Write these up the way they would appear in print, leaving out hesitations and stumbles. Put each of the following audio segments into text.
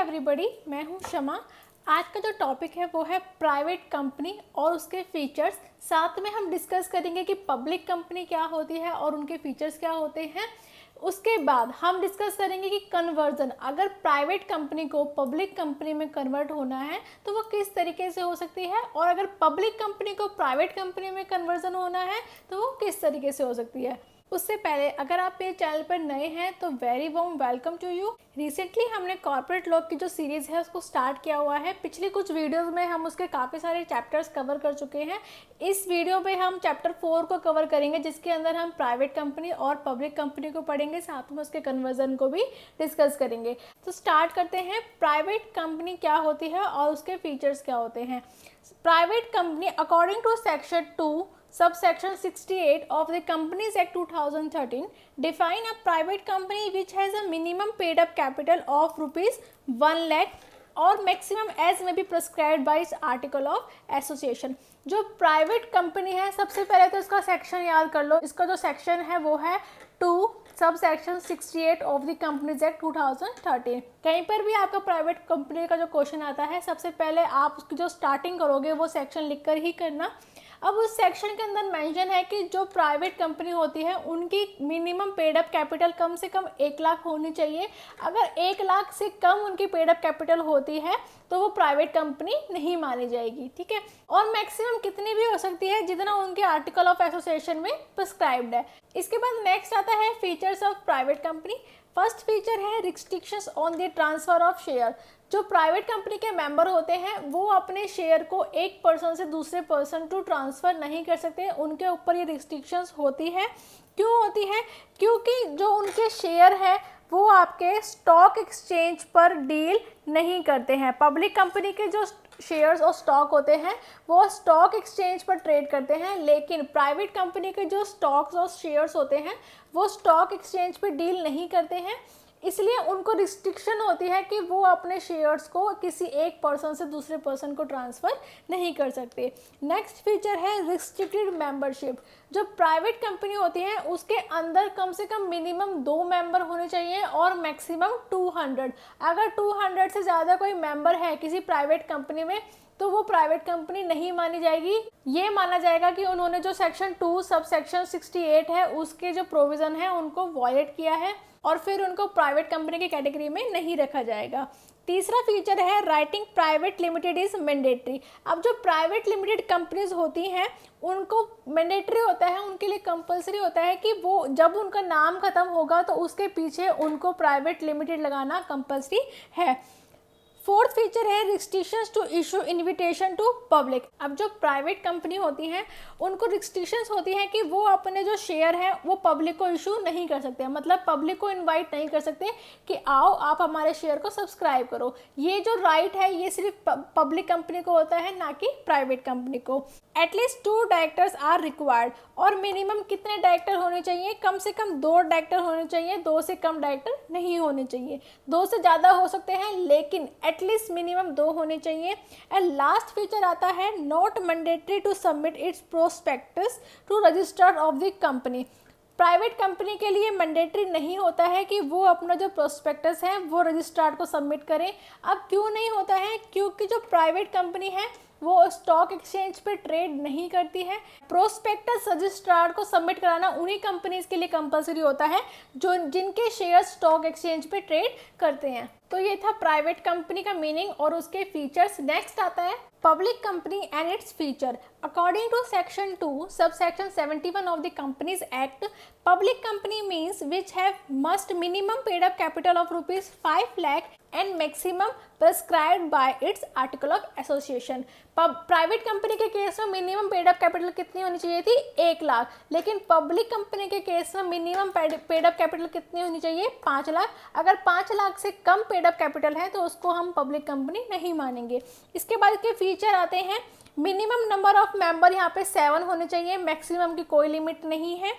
Everybody, मैं हूं शमा। आज का जो टॉपिक है वो है प्राइवेट कंपनी और उसके फीचर्स। साथ में हम डिस्कस करेंगे कि पब्लिक कंपनी क्या होती है और उनके फीचर्स क्या होते हैं। उसके बाद हम डिस्कस करेंगे कि कन्वर्जन, अगर प्राइवेट कंपनी को पब्लिक कंपनी में कन्वर्ट होना है तो वो किस तरीके से हो सकती है, और अगर पब्लिक कंपनी को प्राइवेट कंपनी में कन्वर्जन होना है तो वो किस तरीके से हो सकती है। उससे पहले अगर आप मेरे चैनल पर नए हैं तो very warm welcome to you. Recently हमने कॉर्पोरेट लॉ की जो सीरीज़ है उसको स्टार्ट किया हुआ है। पिछली कुछ वीडियोस में हम उसके काफ़ी सारे चैप्टर्स कवर कर चुके हैं। इस वीडियो में हम चैप्टर 4 को कवर करेंगे, जिसके अंदर हम प्राइवेट कंपनी और पब्लिक कंपनी को पढ़ेंगे, साथ में उसके कन्वर्जन को भी डिस्कस करेंगे। तो स्टार्ट करते हैं, प्राइवेट कंपनी क्या होती है और उसके फीचर्स क्या होते हैं। Private company according to section 2 subsection 68 of the Companies Act 2013 define a private company which has a minimum paid up capital of rupees 1 lakh और maximum as may be prescribed by its article of association। जो private company है, सबसे पहले तो इसका section याद कर लो। इसका जो सेक्शन है वो है 2 sub section 68 of the companies act 2013। कहीं पर भी आपका प्राइवेट कंपनी का जो क्वेश्चन आता है, सबसे पहले आप उसकी जो स्टार्टिंग करोगे वो सेक्शन लिखकर ही करना। अब उस सेक्शन के अंदर मेंशन है कि जो प्राइवेट कंपनी होती है उनकी मिनिमम पेड अप कैपिटल कम से कम 1 लाख होनी चाहिए। अगर 1 लाख से कम उनकी पेड अप कैपिटल होती है तो वो प्राइवेट कंपनी नहीं मानी जाएगी, ठीक है। और मैक्सिमम कितनी भी हो सकती है जितना उनके आर्टिकल ऑफ एसोसिएशन में प्रिस्क्राइब्ड है। इसके बाद नेक्स्ट आता है features of private company. First feature है restrictions on the transfer of share. जो प्राइवेट कंपनी के मेंबर होते हैं वो अपने शेयर को एक पर्सन से दूसरे पर्सन टू ट्रांसफ़र नहीं कर सकते। उनके ऊपर ये रिस्ट्रिक्शंस होती है। क्यों होती है? क्योंकि जो उनके शेयर है वो आपके स्टॉक एक्सचेंज पर डील नहीं करते हैं। पब्लिक कंपनी के जो शेयर्स और स्टॉक होते हैं वो स्टॉक एक्सचेंज पर ट्रेड करते हैं, लेकिन प्राइवेट कंपनी के जो स्टॉक्स और शेयर्स होते हैं वो स्टॉक एक्सचेंज पर डील नहीं करते हैं। इसलिए उनको रिस्ट्रिक्शन होती है कि वो अपने शेयर्स को किसी एक पर्सन से दूसरे पर्सन को ट्रांसफ़र नहीं कर सकते। नेक्स्ट फीचर है रिस्ट्रिक्टेड मेंबरशिप। जो प्राइवेट कंपनी होती है उसके अंदर कम से कम मिनिमम 2 मेंबर होने चाहिए और मैक्सिमम 200। अगर 200 से ज़्यादा कोई मेंबर है किसी प्राइवेट कंपनी में तो वो प्राइवेट कंपनी नहीं मानी जाएगी। ये माना जाएगा कि उन्होंने जो सेक्शन 2 सब सेक्शन 68 है उसके जो प्रोविज़न है उनको वॉयलेट किया है और फिर उनको प्राइवेट कंपनी की कैटेगरी में नहीं रखा जाएगा। तीसरा फीचर है writing private limited is mandatory. अब जो प्राइवेट लिमिटेड कंपनीज होती हैं उनको मैंडेटरी होता है, उनके लिए कंपलसरी होता है कि वो जब उनका नाम खत्म होगा तो उसके पीछे उनको प्राइवेट लिमिटेड लगाना कंपलसरी है। फोर्थ फीचर है restrictions to issue invitation to public. अब जो प्राइवेट कंपनी होती हैं उनको रिस्ट्रिक्शंस होती हैं कि वो अपने जो शेयर है वो पब्लिक को इशू नहीं कर सकते, मतलब पब्लिक को इनवाइट नहीं कर सकते कि आओ आप हमारे शेयर को सब्सक्राइब करो। ये जो राइट है ये सिर्फ पब्लिक कंपनी को होता है, ना कि प्राइवेट कंपनी को। At least 2 directors are required. और मिनिमम कितने डायरेक्टर होने चाहिए? कम से कम 2 डायरेक्टर होने चाहिए, 2 से कम डायरेक्टर नहीं होने चाहिए। 2 से ज़्यादा हो सकते हैं लेकिन एटलीस्ट मिनिमम 2 होने चाहिए। एंड लास्ट फीचर आता है not mandatory to submit its prospectus to register of the company. Private company के लिए मैंडेटरी नहीं होता है कि वो अपना जो प्रोस्पेक्टस है वो रजिस्ट्रार को सबमिट करें। अब क्यों नहीं होता है? क्योंकि जो प्राइवेट कंपनी है वो स्टॉक एक्सचेंज पे ट्रेड नहीं करती है। प्रोस्पेक्टस रजिस्ट्रार को सबमिट कराना उन्हीं कंपनीज के लिए कंपलसरी होता है जो जिनके शेयर स्टॉक एक्सचेंज पे ट्रेड करते हैं। तो ये था प्राइवेट कंपनी का मीनिंग और उसके फीचर्स। नेक्स्ट आता है public company and its feature. According to section 2 sub section 71 of the companies act, public company means which have must minimum paid up capital of rupees 5 lakh and maximum prescribed by its article of association. Private company के case में minimum paid up capital कितनी होनी चाहिए थी? 1 लाख। लेकिन public company के case में minimum paid up capital कितनी होनी चाहिए? 5 लाख। अगर 5 लाख से कम पेड अप कैपिटल है तो उसको हम पब्लिक कंपनी नहीं मानेंगे। इसके बाद के फीचर आते हैं। मिनिमम नंबर ऑफ मेंबर यहाँ पे 7 होने चाहिए, मैक्सिमम की कोई लिमिट नहीं है।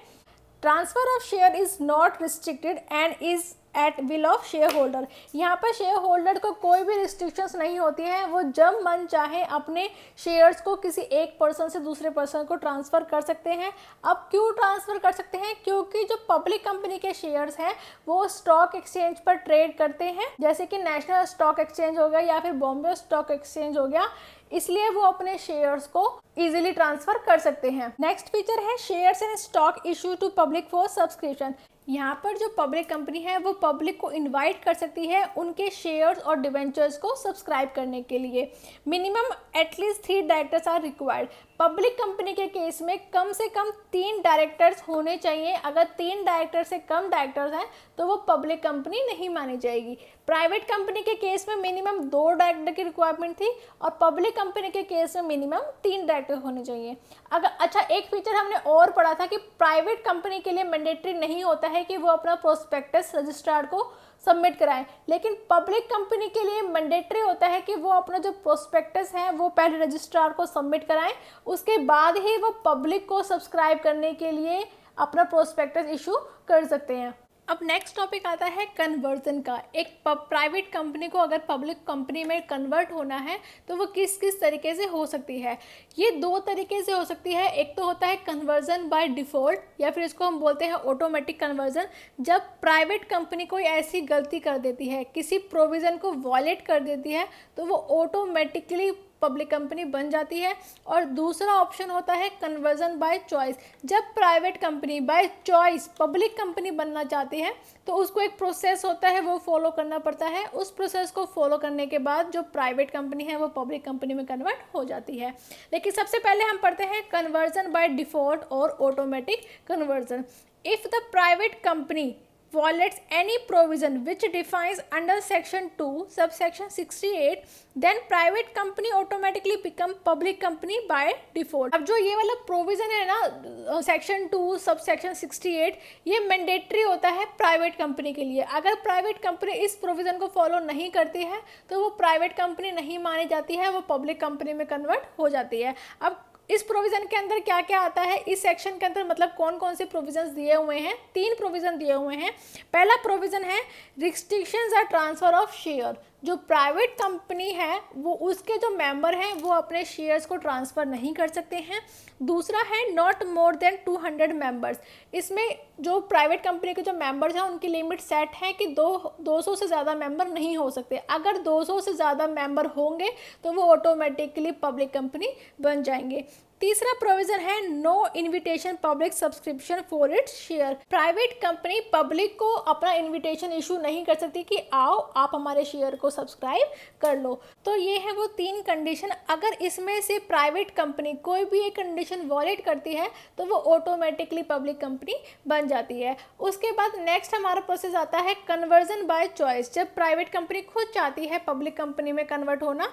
Transfer of share is not restricted and is at will of share holder. यहाँ पर शेयर होल्डर को कोई भी रिस्ट्रिक्शंस नहीं होती हैं, वो जब मन चाहे अपने शेयर्स को किसी एक पर्सन से दूसरे पर्सन को ट्रांसफ़र कर सकते हैं। अब क्यों ट्रांसफ़र कर सकते हैं? क्योंकि जो पब्लिक कंपनी के शेयर्स हैं वो स्टॉक एक्सचेंज पर ट्रेड करते हैं, जैसे कि नेशनल स्टॉक एक्सचेंज हो गया या फिर बॉम्बे स्टॉक एक्सचेंज हो गया, इसलिए वो अपने शेयर्स को इजीली ट्रांसफर कर सकते हैं। नेक्स्ट फीचर है shares and stock issue to public for subscription. यहाँ पर जो पब्लिक कंपनी है वो पब्लिक को इनवाइट कर सकती है उनके शेयर्स और डिवेंचर्स को सब्सक्राइब करने के लिए। Minimum at least 3 directors are required. Public company के केस में कम से कम 3 डायरेक्टर्स होने चाहिए। अगर 3 डायरेक्टर से कम डायरेक्टर्स हैं तो वो पब्लिक कंपनी नहीं मानी जाएगी। प्राइवेट कंपनी के केस में मिनिमम 2 डायरेक्टर की रिक्वायरमेंट थी और पब्लिक कंपनी के केस में मिनिमम 3 डायरेक्टर होने चाहिए। अगर अच्छा, एक फीचर हमने और पढ़ा था कि प्राइवेट कंपनी के लिए मैंडेटरी नहीं होता है कि वो अपना प्रोस्पेक्टस रजिस्ट्रार को सबमिट कराएं, लेकिन पब्लिक कंपनी के लिए मैंडेटरी होता है कि वो अपना जो प्रोस्पेक्टस है वो पहले रजिस्ट्रार को सबमिट कराएं, उसके बाद ही वो पब्लिक को सब्सक्राइब करने के लिए अपना प्रोस्पेक्टस इशू कर सकते हैं। अब नेक्स्ट टॉपिक आता है कन्वर्जन का। एक प्राइवेट कंपनी को अगर पब्लिक कंपनी में कन्वर्ट होना है तो वो किस किस तरीके से हो सकती है? ये 2 तरीके से हो सकती है। एक तो होता है कन्वर्जन बाय डिफ़ॉल्ट या फिर इसको हम बोलते हैं ऑटोमेटिक कन्वर्जन। जब प्राइवेट कंपनी कोई ऐसी गलती कर देती है, किसी प्रोविज़न को वॉयलेट कर देती है, तो वो ऑटोमेटिकली पब्लिक कंपनी बन जाती है। और दूसरा ऑप्शन होता है कन्वर्जन बाय चॉइस। जब private company by choice public company बनना चाहती है तो उसको एक प्रोसेस होता है वो फॉलो करना पड़ता है। उस प्रोसेस को फॉलो करने के बाद जो प्राइवेट कंपनी है वो पब्लिक कंपनी में कन्वर्ट हो जाती है। लेकिन सबसे पहले हम पढ़ते हैं कन्वर्जन बाय डिफ़ॉल्ट और automatic conversion. If the private company violates any provision which defines under section 2 subsection 68, then private company automatically become public company by default। अब जो ये वाला प्रोविजन है ना सेक्शन 2 सबसेक्शन 68, ये मैंडेटरी होता है प्राइवेट कंपनी के लिए। अगर प्राइवेट कंपनी इस प्रोविजन को फॉलो नहीं करती है तो वो प्राइवेट कंपनी नहीं मानी जाती है, वो पब्लिक कंपनी में कन्वर्ट हो जाती है। अब इस प्रोविज़न के अंदर क्या क्या आता है, इस सेक्शन के अंदर मतलब कौन कौन से प्रोविजंस दिए हुए हैं? 3 प्रोविज़न दिए हुए हैं। पहला प्रोविज़न है restrictions are transfer of share. जो प्राइवेट कंपनी है वो उसके जो मेंबर हैं वो अपने शेयर्स को ट्रांसफ़र नहीं कर सकते हैं। दूसरा है नॉट मोर देन 200 मेंबर्स। इसमें जो प्राइवेट कंपनी के जो मेंबर्स हैं उनकी लिमिट सेट है कि 200 से ज़्यादा मेंबर नहीं हो सकते। अगर 200 से ज़्यादा मेंबर होंगे तो वो ऑटोमेटिकली पब्लिक कंपनी बन जाएंगे। तीसरा प्रोविजन है no invitation public subscription for its share. Private company public को अपना इन्विटेशन इशू नहीं कर सकती कि आओ आप हमारे शेयर को सब्सक्राइब कर लो। तो ये है वो 3 कंडीशन। अगर इसमें से प्राइवेट कंपनी कोई भी एक कंडीशन वॉयलेट करती है तो वो ऑटोमेटिकली पब्लिक कंपनी बन जाती है। उसके बाद नेक्स्ट हमारा प्रोसेस आता है कन्वर्जन बाय चॉइस। जब प्राइवेट कंपनी खुद चाहती है पब्लिक कंपनी में कन्वर्ट होना,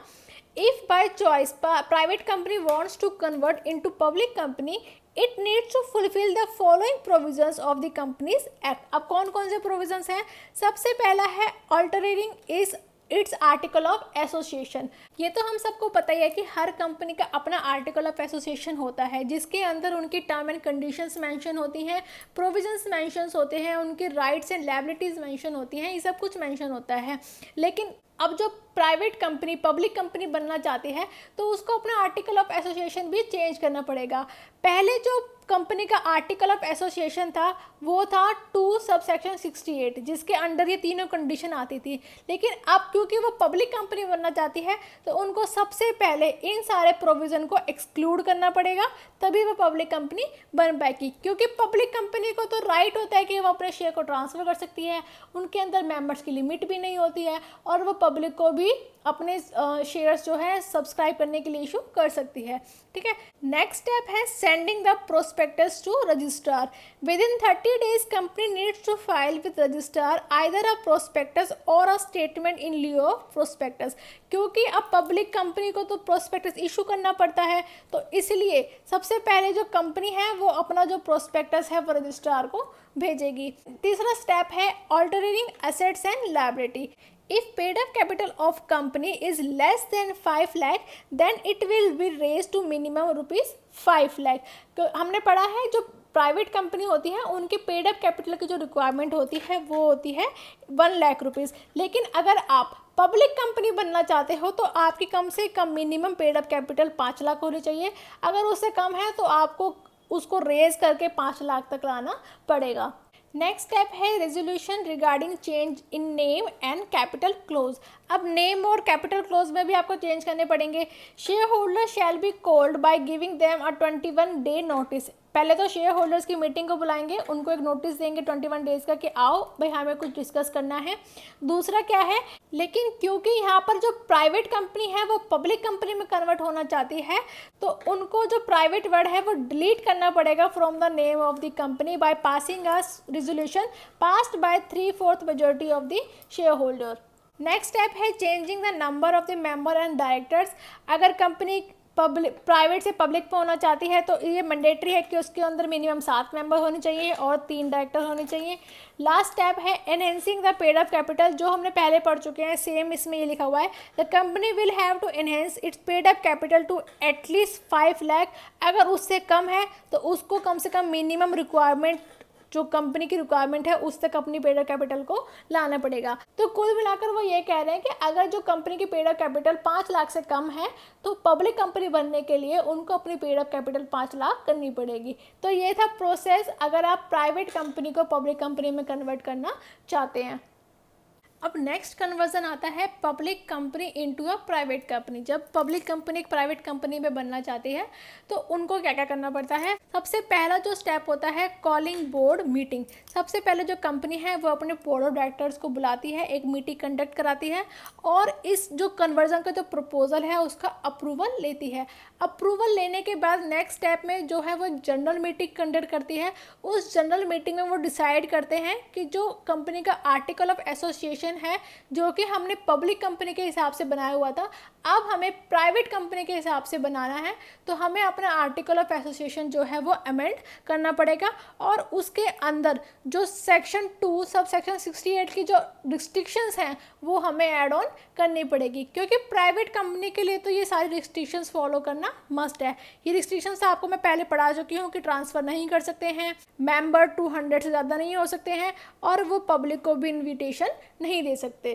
if by choice private company wants to convert into public company, it needs to fulfill the following provisions of the companies act। अब कौन कौन से provisions हैं? सबसे पहला है altering is it's article of association. ये तो हम सबको पता ही है कि हर कंपनी का अपना आर्टिकल ऑफ एसोसिएशन होता है जिसके अंदर उनकी टर्म एंड कंडीशंस मेंशन होती हैं, प्रोविजंस मेंशन होते हैं, उनके राइट्स एंड लायबिलिटीज़ मेंशन होती हैं, ये सब कुछ मेंशन होता है। लेकिन अब जो प्राइवेट कंपनी पब्लिक कंपनी बनना चाहती है तो उसको अपना आर्टिकल ऑफ एसोसिएशन भी चेंज करना पड़ेगा। पहले जो कंपनी का आर्टिकल ऑफ एसोसिएशन था वो था 2 सबसेक्शन 68 जिसके अंडर ये तीनों कंडीशन आती थी। लेकिन अब क्योंकि वो पब्लिक कंपनी बनना चाहती है तो उनको सबसे पहले इन सारे प्रोविज़न को एक्सक्लूड करना पड़ेगा, तभी वो पब्लिक कंपनी बन पाएगी। क्योंकि पब्लिक कंपनी को तो राइट होता है कि वो अपने शेयर को ट्रांसफ़र कर सकती है, उनके अंदर मेंबर्स की लिमिट भी नहीं होती है और वो पब्लिक को भी अपने शेयर्स जो है सब्सक्राइब करने के लिए इशू कर सकती है। ठीक है, नेक्स्ट स्टेप है sending the prospectus to registrar. Within 30 days company needs to file with registrar either a prospectus और अ स्टेटमेंट इन लिeu ऑफ प्रोस्पेक्टस। क्योंकि अब पब्लिक कंपनी को तो प्रोस्पेक्टस इशू करना पड़ता है तो इसलिए सबसे पहले जो कंपनी है वो अपना जो प्रोस्पेक्टस है वो रजिस्ट्रार को भेजेगी। तीसरा स्टेप है altering assets and liability. If paid up capital of company is less than 5 lakh, then it will be raised to minimum rupees 5 lakh। तो हमने पढ़ा है जो प्राइवेट कंपनी होती है उनके पेड अप कैपिटल की जो रिक्वायरमेंट होती है वो होती है 1 लाख रुपीज़। लेकिन अगर आप पब्लिक कंपनी बनना चाहते हो तो आपकी कम से कम minimum paid up capital 5 lakh होनी चाहिए। अगर उससे कम है तो आपको उसको रेज करके 5 लाख तक लाना पड़ेगा। नेक्स्ट स्टेप है resolution regarding change in name and capital close. अब नेम और कैपिटल क्लोज में भी आपको चेंज करने पड़ेंगे। Share holder shall be called by giving them a 21 day notice. पहले तो शेयर होल्डर्स की मीटिंग को बुलाएंगे, उनको एक नोटिस देंगे 21 डेज का कि आओ भाई हमें कुछ डिस्कस करना है। दूसरा क्या है, लेकिन क्योंकि यहाँ पर जो प्राइवेट कंपनी है वो पब्लिक कंपनी में कन्वर्ट होना चाहती है तो उनको जो प्राइवेट वर्ड है वो डिलीट करना पड़ेगा from the name of the company by passing a resolution passed by 3/4 majority of the share holder. Next step है changing the number of the member and directors. अगर कंपनी प्राइवेट से public में होना चाहती है तो ये मैंडेटरी है कि उसके अंदर मिनिमम 7 मेंबर होने चाहिए और 3 डायरेक्टर होने चाहिए। लास्ट स्टेप है enhancing the paid up capital, जो हमने पहले पढ़ चुके हैं, सेम इसमें ये लिखा हुआ है the company will have to enhance its paid up capital to at least 5 lakh. अगर उससे कम है तो उसको कम से कम मिनिमम रिक्वायरमेंट जो कंपनी की रिक्वायरमेंट है उस तक अपनी पेड अप कैपिटल को लाना पड़ेगा। तो कुल मिलाकर वो ये कह रहे हैं कि अगर जो कंपनी की पेड अप कैपिटल 5 लाख से कम है तो पब्लिक कंपनी बनने के लिए उनको अपनी पेड अप कैपिटल 5 लाख करनी पड़ेगी। तो ये था प्रोसेस अगर आप प्राइवेट कंपनी को पब्लिक कंपनी में कन्वर्ट करना चाहते हैं। अब नेक्स्ट कन्वर्जन आता है public company into a private company. जब पब्लिक कंपनी एक प्राइवेट कंपनी में बनना चाहती है तो उनको क्या क्या करना पड़ता है। सबसे पहला जो स्टेप होता है कॉलिंग बोर्ड मीटिंग। सबसे पहले जो कंपनी है वो अपने बोर्ड ऑफ डायरेक्टर्स को बुलाती है, एक मीटिंग कंडक्ट कराती है और इस जो कन्वर्जन का जो प्रपोजल है उसका अप्रूवल लेती है। अप्रूवल लेने के बाद नेक्स्ट स्टेप में जो है वो एक जनरल मीटिंग कंडक्ट करती है। उस जनरल मीटिंग में वो डिसाइड करते हैं कि जो कंपनी का आर्टिकल ऑफ एसोसिएशन है जो कि हमने पब्लिक कंपनी के हिसाब से बनाया हुआ था, अब हमें प्राइवेट कंपनी के हिसाब से बनाना है तो हमें अपना आर्टिकल ऑफ एसोसिएशन जो है वो अमेंड करना पड़ेगा और उसके अंदर जो सेक्शन 2 सब सेक्शन 68 की जो रिस्ट्रिक्शंस हैं वो हमें ऐड ऑन करनी पड़ेगी, क्योंकि प्राइवेट कंपनी के लिए तो ये सारी रिस्ट्रिक्शंस फॉलो करना मस्ट है। ये रिस्ट्रिक्शंस आपको मैं पहले पढ़ा चुकी हूँ कि ट्रांसफ़र नहीं कर सकते हैं, मेंबर 200 से ज़्यादा नहीं हो सकते हैं और वो पब्लिक को भी इन्विटेशन नहीं दे सकते।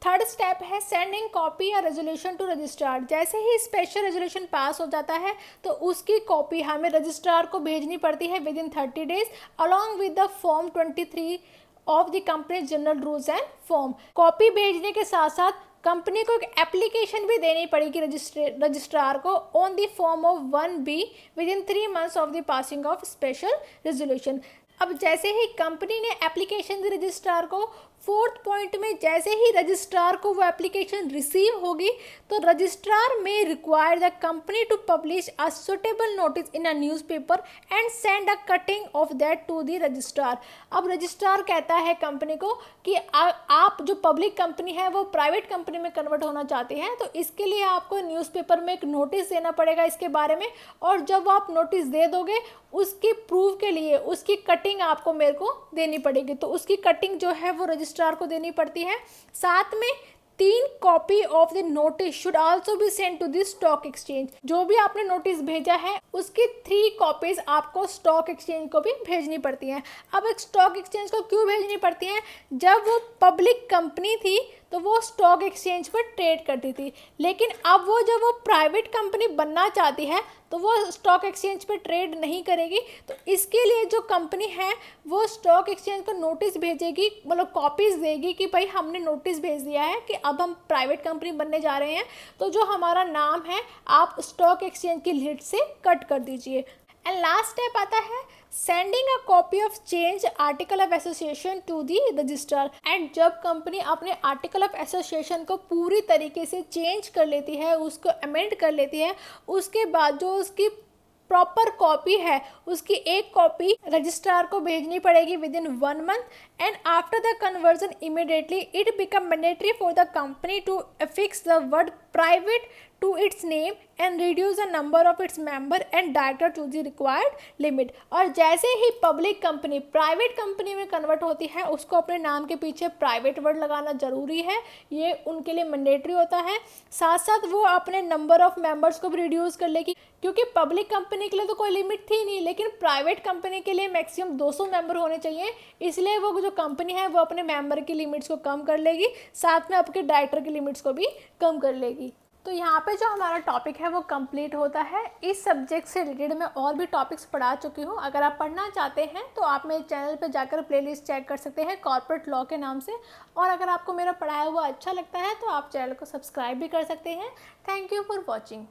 थर्ड स्टेप है सेंडिंग कॉपी या रेजोल्यूशन टू रजिस्ट्रार। जैसे ही स्पेशल रेजोल्यूशन पास हो जाता है तो उसकी कॉपी हमें रजिस्ट्रार को भेजनी पड़ती है with in 30 days along with the form 23 of the company general rules and form. Copy भेजने के साथ साथ कंपनी को एक एप्लीकेशन भी देनी पड़ेगी रजिस्ट्रार को on the form of 1B with in 3 months of the passing of special resolution. अब जैसे ही कंपनी ने एप्लीकेशन दी रजिस्ट्रार को, 4th पॉइंट में जैसे ही रजिस्ट्रार को वो एप्लीकेशन रिसीव होगी तो registrar may require the company to publish a suitable notice in a newspaper and send a cutting of that to the registrar. अब रजिस्ट्रार कहता है कंपनी को कि आप जो पब्लिक कंपनी है वो प्राइवेट कंपनी में कन्वर्ट होना चाहते हैं तो इसके लिए आपको न्यूज़पेपर में एक नोटिस देना पड़ेगा इसके बारे में, और जब आप नोटिस दे दोगे उसकी प्रूफ के लिए उसकी कटिंग आपको मेरे को देनी पड़ेगी। तो उसकी कटिंग जो है वो रजिस्ट्रार को देनी पड़ती है। साथ में 3 copy of the notice should also be send to the stock exchange. जो भी आपने नोटिस भेजा है उसकी 3 कॉपीज आपको स्टॉक एक्सचेंज को भी भेजनी पड़ती हैं। अब एक स्टॉक एक्सचेंज को क्यों भेजनी पड़ती हैं, जब वो पब्लिक कंपनी थी तो वो स्टॉक एक्सचेंज पर ट्रेड करती थी, लेकिन अब वो जब वो प्राइवेट कंपनी बनना चाहती है तो वो स्टॉक एक्सचेंज पे ट्रेड नहीं करेगी। तो इसके लिए जो कंपनी है वो स्टॉक एक्सचेंज को नोटिस भेजेगी, मतलब कॉपीज़ देगी कि भाई हमने नोटिस भेज दिया है कि अब हम प्राइवेट कंपनी बनने जा रहे हैं, तो जो हमारा नाम है आप स्टॉक एक्सचेंज की लिस्ट से कट कर दीजिए। एंड लास्ट स्टेप आता है sending a copy of change article of association to the registrar. And जब कंपनी अपने आर्टिकल ऑफ एसोसिएशन को पूरी तरीके से चेंज कर लेती है, उसको अमेंड कर लेती है, उसके बाद जो उसकी प्रॉपर कॉपी है उसकी एक कॉपी रजिस्ट्रार को भेजनी पड़ेगी with in 1 month and after the conversion immediately it become mandatory for the company to affix the word private to its name and reduce the number of its member and director to the required limit। और जैसे ही public company private company में convert होती है उसको अपने नाम के पीछे प्राइवेट वर्ड लगाना ज़रूरी है, ये उनके लिए मैंडेटरी होता है। साथ साथ वो अपने नंबर ऑफ मेंबर्स को भी रिड्यूस कर लेगी, क्योंकि पब्लिक कंपनी के लिए तो कोई लिमिट थी नहीं, लेकिन प्राइवेट कंपनी के लिए मैक्सिमम 200 मेंबर होने चाहिए, इसलिए वो जो कंपनी है वो अपने मेंबर की लिमिट्स को कम कर लेगी, साथ में आपके डायरेक्टर की लिमिट्स को भी कम कर लेगी। तो यहाँ पे जो हमारा टॉपिक है वो कंप्लीट होता है। इस सब्जेक्ट से रिलेटेड मैं और भी टॉपिक्स पढ़ा चुकी हूँ, अगर आप पढ़ना चाहते हैं तो आप मेरे चैनल पे जाकर प्लेलिस्ट चेक कर सकते हैं कॉर्पोरेट लॉ के नाम से। और अगर आपको मेरा पढ़ाया हुआ अच्छा लगता है तो आप चैनल को सब्सक्राइब भी कर सकते हैं। Thank you for watching.